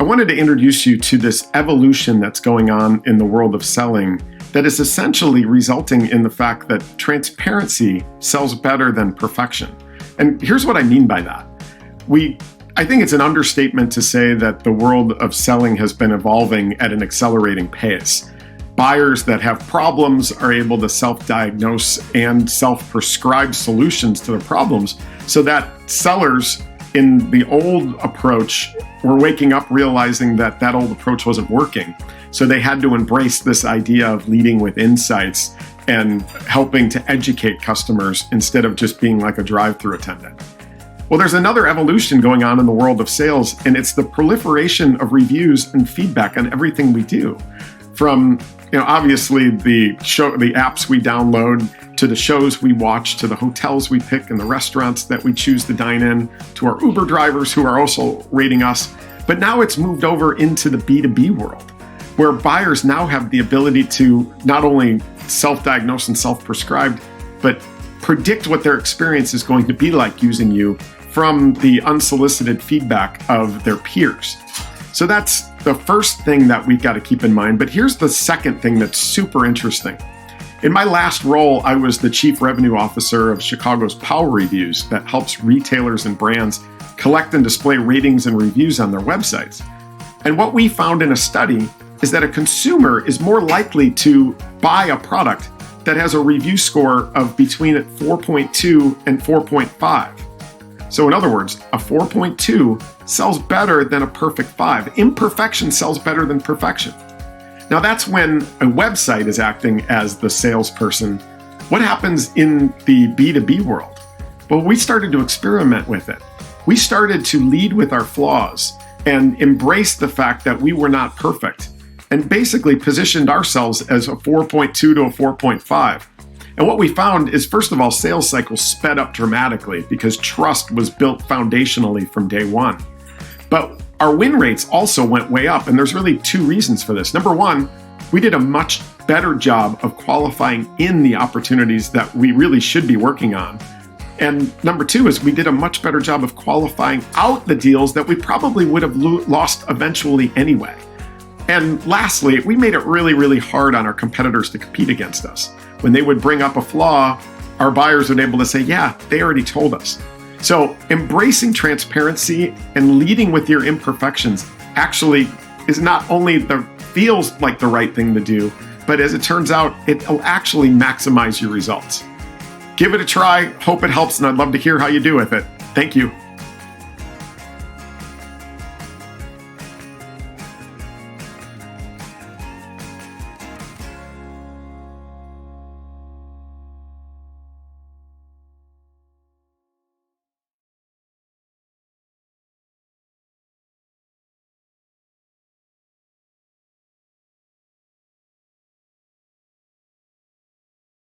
wanted to introduce you to this evolution that's going on in the world of selling that is essentially resulting in the fact that transparency sells better than perfection. And here's what I mean by that. I think it's an understatement to say that the world of selling has been evolving at an accelerating pace. Buyers that have problems are able to self-diagnose and self-prescribe solutions to their problems, so that sellers in the old approach were waking up realizing that that old approach wasn't working. So they had to embrace this idea of leading with insights and helping to educate customers instead of just being like a drive-through attendant. Well, there's another evolution going on in the world of sales, and it's the proliferation of reviews and feedback on everything we do. From, obviously the apps we download, to the shows we watch, to the hotels we pick and the restaurants that we choose to dine in, to our Uber drivers who are also rating us. But now it's moved over into the B2B world, where buyers now have the ability to not only self-diagnose and self-prescribe, but predict what their experience is going to be like using you from the unsolicited feedback of their peers. So that's the first thing that we've got to keep in mind. But here's the second thing that's super interesting. In my last role, I was the Chief Revenue Officer of Chicago's Power Reviews that helps retailers and brands collect and display ratings and reviews on their websites. And what we found in a study is that a consumer is more likely to buy a product that has a review score of between 4.2 and 4.5. So in other words, a 4.2 sells better than a perfect 5. Imperfection sells better than perfection. Now that's when a website is acting as the salesperson. What happens in the B2B world? Well, we started to experiment with it. We started to lead with our flaws and embrace the fact that we were not perfect, and basically positioned ourselves as a 4.2 to a 4.5. And what we found is, first of all, sales cycles sped up dramatically because trust was built foundationally from day one. But our win rates also went way up, and there's really two reasons for this. Number one, we did a much better job of qualifying in the opportunities that we really should be working on. And number two is we did a much better job of qualifying out the deals that we probably would have lost eventually anyway. And lastly, we made it really, really hard on our competitors to compete against us. When they would bring up a flaw, our buyers would be able to say, yeah, they already told us. So embracing transparency and leading with your imperfections actually is not only feels like the right thing to do, but as it turns out, it'll actually maximize your results. Give it a try. Hope it helps, and I'd love to hear how you do with it. Thank you.